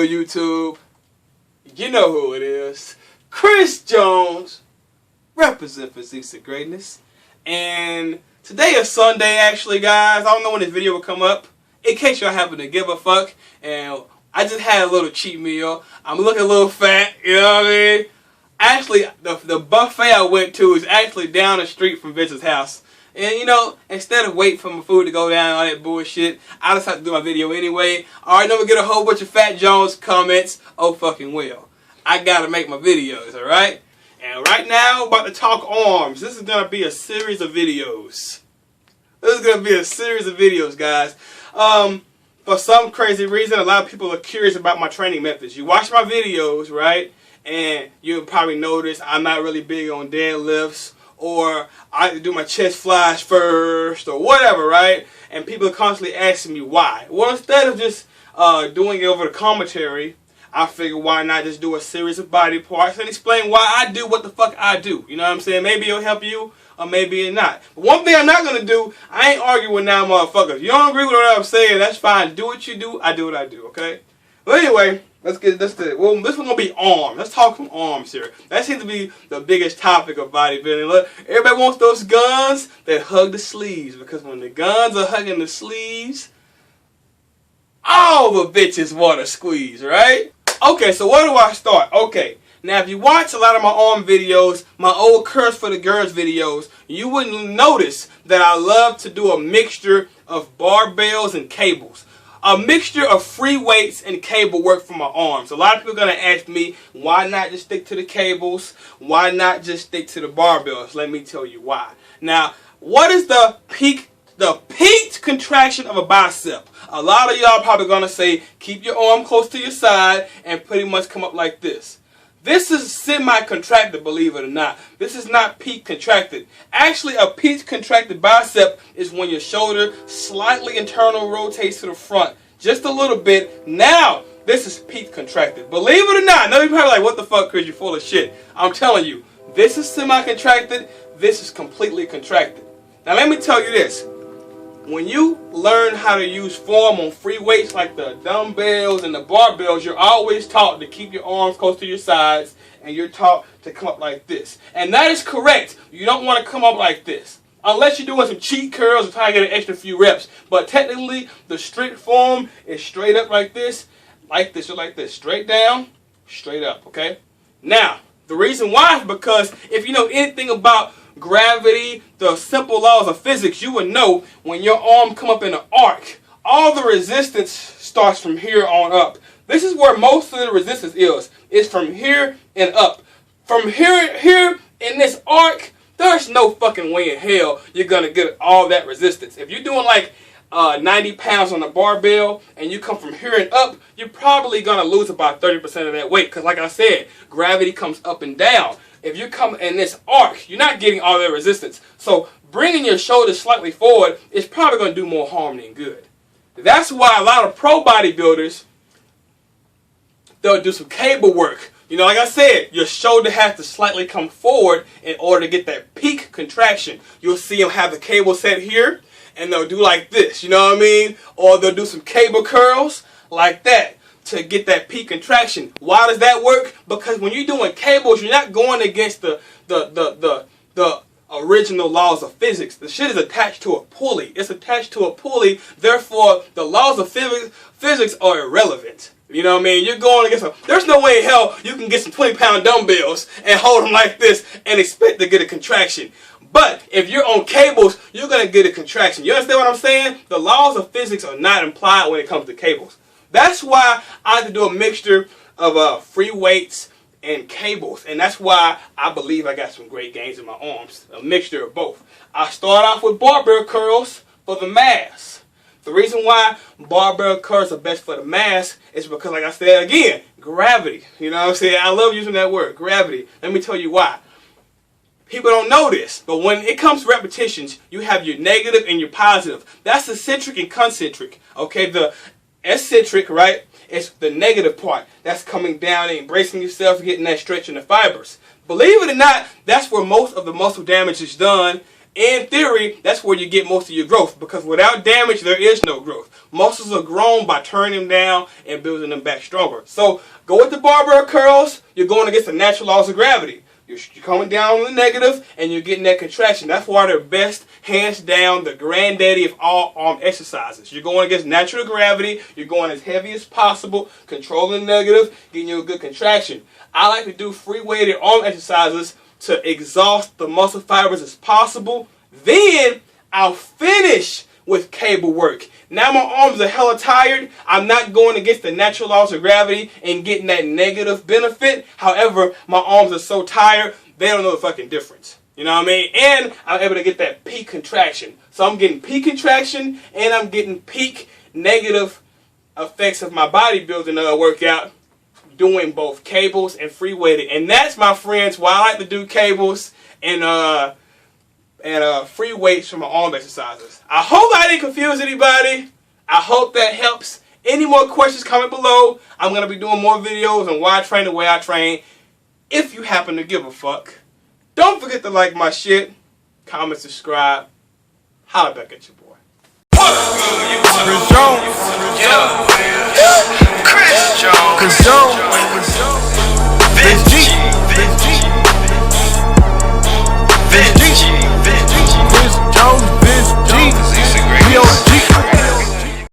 YouTube. You know who it is. Chris Jones, represent Physiques of Greatness. And today is Sunday, actually, guys. I don't know when this video will come up. In case y'all happen to give a fuck. And I just had a little cheat meal. I'm looking a little fat, you know what I mean? Actually, the buffet I went to is actually down the street from Vince's house. And, you know, instead of waiting for my food to go down and all that bullshit, I just have to do my video anyway. Alright, now we get a whole bunch of Fat Jones comments. Oh, fucking well. I gotta make my videos, alright? And right now, I'm about to talk arms. This is gonna be a series of videos. This is gonna be a series of videos, guys. For some crazy reason, a lot of people are curious about my training methods. You watch my videos, right? And you'll probably notice I'm not really big on deadlifts, or I do my chest flies first, or whatever, right? And people are constantly asking me why. Well, instead of just doing it over the commentary, I figure why not just do a series of body parts and explain why I do what the fuck I do. You know what I'm saying? Maybe it'll help you, or maybe it not. But one thing I'm not going to do, I ain't arguing with now motherfuckers. You don't agree with what I'm saying, that's fine. Do what you do, I do what I do, okay? But anyway, let's get this to it. Well, this one's going to be arms. Let's talk some arms here. That seems to be the biggest topic of bodybuilding. Look, everybody wants those guns that hug the sleeves. Because when the guns are hugging the sleeves, all the bitches want to squeeze, right? Okay, so where do I start? Okay, now if you watch a lot of my arm videos, my old Curse for the Girls videos, you wouldn't notice that I love to do a mixture of barbells and cables. A mixture of free weights and cable work for my arms. A lot of people are going to ask me, why not just stick to the cables? Why not just stick to the barbells? Let me tell you why. Now, what is the peak contraction of a bicep? A lot of y'all probably going to say, keep your arm close to your side and pretty much come up like this. This is semi-contracted, believe it or not. This is not peak contracted. Actually, a peak contracted bicep is when your shoulder slightly internal rotates to the front. Just a little bit. Now, this is peak contracted. Believe it or not. Now you're probably like, what the fuck, Chris? You're full of shit. I'm telling you, this is semi-contracted. This is completely contracted. Now, let me tell you this. When you learn how to use form on free weights like the dumbbells and the barbells, you're always taught to keep your arms close to your sides, and you're taught to come up like this. And that is correct. You don't want to come up like this. Unless you're doing some cheat curls or trying to get an extra few reps. But technically, the strict form is straight up like this, or like this. Straight down, straight up, okay? Now, the reason why is because if you know anything about gravity, the simple laws of physics, you would know when your arm come up in an arc, all the resistance starts from here on up. This is where most of the resistance is. It's from here and up. From here in this arc, there's no fucking way in hell you're gonna get all that resistance. If you're doing like 90 pounds on a barbell and you come from here and up, you're probably gonna lose about 30% of that weight. Because like I said, gravity comes up and down. If you come in this arc, you're not getting all that resistance. So bringing your shoulders slightly forward is probably going to do more harm than good. That's why a lot of pro bodybuilders, they'll do some cable work. You know, like I said, your shoulder has to slightly come forward in order to get that peak contraction. You'll see them have the cable set here, and they'll do like this, you know what I mean? Or they'll do some cable curls like that to get that peak contraction. Why does that work? Because when you're doing cables, you're not going against the original laws of physics. The shit is attached to a pulley. It's attached to a pulley. Therefore, the laws of physics are irrelevant. You know what I mean? You're going against there's no way in hell you can get some 20-pound dumbbells and hold them like this and expect to get a contraction. But if you're on cables, you're going to get a contraction. You understand what I'm saying? The laws of physics are not implied when it comes to cables. That's why I like to do a mixture of free weights and cables. And that's why I believe I got some great gains in my arms. A mixture of both. I start off with barbell curls for the mass. The reason why barbell curls are best for the mass is because, like I said again, gravity. You know what I'm saying? I love using that word, gravity. Let me tell you why. People don't know this, but when it comes to repetitions, you have your negative and your positive. That's eccentric and concentric. Okay, the eccentric, right, is the negative part. That's coming down and embracing yourself, getting that stretch in the fibers. Believe it or not, that's where most of the muscle damage is done In theory, that's where you get most of your growth, because without damage, there is no growth. Muscles are grown by turning them down and building them back stronger. So go with the barbell curls. You're going against the natural laws of gravity. You're coming down on the negative, and you're getting that contraction. That's why they're best, hands down, the granddaddy of all arm exercises. You're going against natural gravity. You're going as heavy as possible, controlling the negative, getting you a good contraction. I like to do free weighted arm exercises to exhaust the muscle fibers as possible. Then I'll finish with cable work. Now my arms are hella tired. I'm not going against the natural laws of gravity and getting that negative benefit. However, my arms are so tired, they don't know the fucking difference. You know what I mean? And I'm able to get that peak contraction. So I'm getting peak contraction, and I'm getting peak negative effects of my bodybuilding workout doing both cables and free weighted. And that's, my friends, why I like to do cables and free weights for my arm exercises. I hope I didn't confuse anybody. I hope that helps. Any more questions, comment below. I'm going to be doing more videos on why I train the way I train, if you happen to give a fuck. Don't forget to like my shit, comment, subscribe. Holla back at your boy. Chris Jones. Yeah. Chris Jones.